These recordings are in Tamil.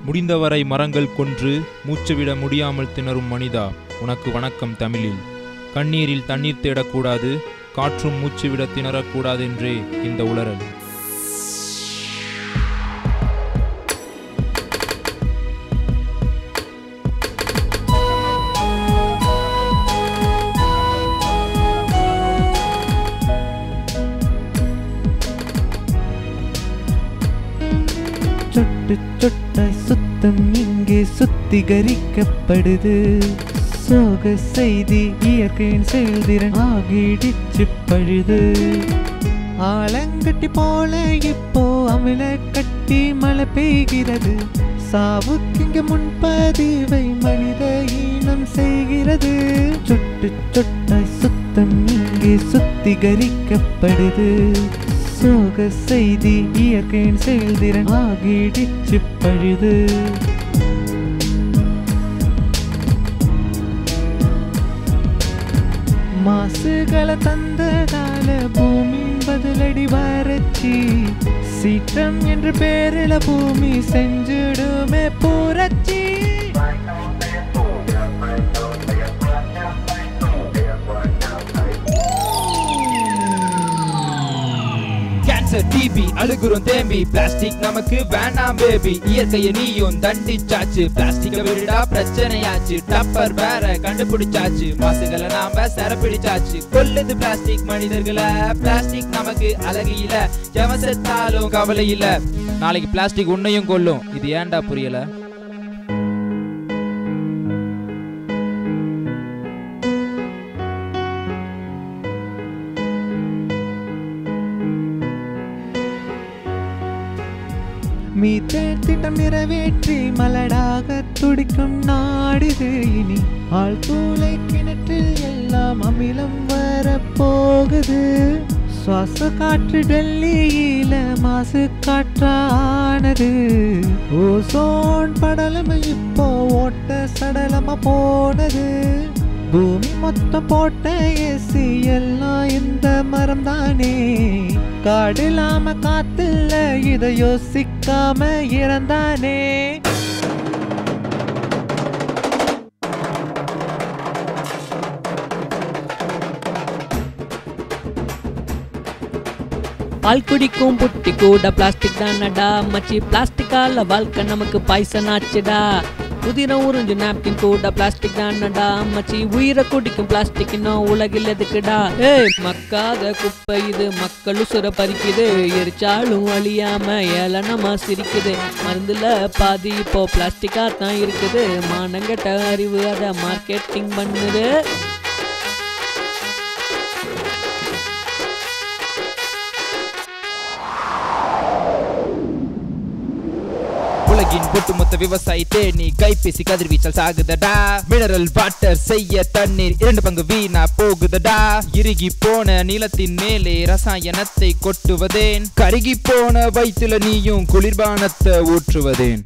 முடிந்தவரை மரங்கள் கொன்று மூச்சுவிட முடியாமல் திணறும் மனிதா, உனக்கு வணக்கம் தமிழில். கண்ணீரில் தண்ணீர் தேடக்கூடாது, காற்றும் மூச்சுவிட திணறக்கூடாதென்றே இந்த உளறல். சொட்டு சொட்டாய் சுத்தம் இங்கே சுத்திகரிக்கப்படுது. சோக செய்தி இயற்கையின் செயல்திறன் ஆகிடிச்சு பழுது. ஆலங்கட்டி போல இப்போ அமில கட்டி மழை பெய்கிறது. சாவுக்கிங்க முன்பதிவை மனித ஈனம் செய்கிறது. சொட்டு சொட்டாய் சுத்தம் இங்கே சுத்திகரிக்கப்படுது. சோக செய்தி இயற்கையின் செயல்திறன் ஆகிடிச்சு பழுது. மாசுகளை தந்ததால பூமியின் பதிலடி வறட்சி. சீற்றம் என்று பேரில பூமி செஞ்சிடுமே புரட்சி. டிபி அழுகுறோம் தேம்பி, பிளாஸ்டிக் நமக்கு வேண்டாம் பேபி. இயற்கைய நீயும் தண்டிச்சாச்சு, பிளாஸ்டிக்க விடா பிரச்சனையாச்சு. டப்பர் வேற கண்டுபிடிச்சாச்சு, மாசுகளை நாம சரப்பிடிச்சாச்சு. கொல்லுது பிளாஸ்டிக் மனிதர்களை, பிளாஸ்டிக் நமக்கு அழகு இல்ல. எவன் செத்தாலும் கவலை இல்ல, நாளைக்கு பிளாஸ்டிக் உன்னையும் கொல்லும். இது ஏன்டா புரியல? மீத்தேன் திட்டம் நிறைவேற்றி மலடாக துடிக்கும் நாடுது இனி. ஆழ்தூளை கிணற்றில் எல்லாம் அமிலம் வரப்போகுது. சுவாச காற்று டெல்லியில மாசு காற்றானது. ஓசோன் படலம் இப்போ ஓட்ட சடலமா போனது. பூமி மொத்தம் போட்ட ஏசி எல்லாம் இந்த மரம் தானே. காடு இல்லாம காத்துல இதை யோசிக்காம இறந்தானே. பால் குடிக்கும் புட்டி கூட பிளாஸ்டிக் தானடா மச்சி. பிளாஸ்டிக்கால வாழ்க்கை நமக்கு பாய்சன் ஆச்சுடா. புதினம் உறிஞ்சு நாப்கின் கூட பிளாஸ்டிக் தானடா மச்சி. உயிரை குடிக்கும் பிளாஸ்டிக் இன்னும் உலகில் எதுக்குடா? மக்காத குப்பை இது, மக்கள் உசுர பறிக்குது. எரிச்சாலும் அழியாம ஏளனமா சிரிக்குது. மருந்துல பாதி இப்போ பிளாஸ்டிக்கா தான் இருக்குது. மானங்கட்ட அறிவு அதை மார்க்கெட்டிங் பண்ணுது. உலகின் ஒட்டுமொத்த விவசாயி தேனி கைபேசி கதிர்வீச்சல் சாகுதடா. மினரல் வாட்டர் செய்ய தண்ணீர் 2 பங்கு வீணா போகுதடா. இறுகி போன நிலத்தின் மேலே ரசாயனத்தை கொட்டுவதேன்? கருகி போன வயிற்றுல நீயும் குளிர்பானத்தை ஊற்றுவதேன்?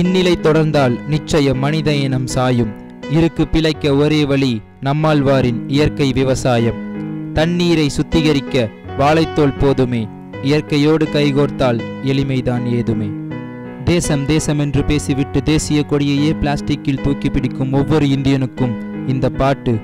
இந்நிலை தொடர்ந்தால் நிச்சயம் மனித இனம் சாயும். இருக்கு பிழைக்க ஒரே வழி நம்மாழ்வாரின் இயற்கை விவசாயம். தண்ணீரை சுத்திகரிக்க வாழைத்தோல் போதுமே, இயற்கையோடு கைகோர்த்தால் எளிமைதான் ஏதுமே. தேசம் தேசம் என்று பேசிவிட்டு தேசிய கொடியையே பிளாஸ்டிக்கில் தூக்கி பிடிக்கும் ஒவ்வொரு இந்தியனுக்கும் இந்த பாட்டு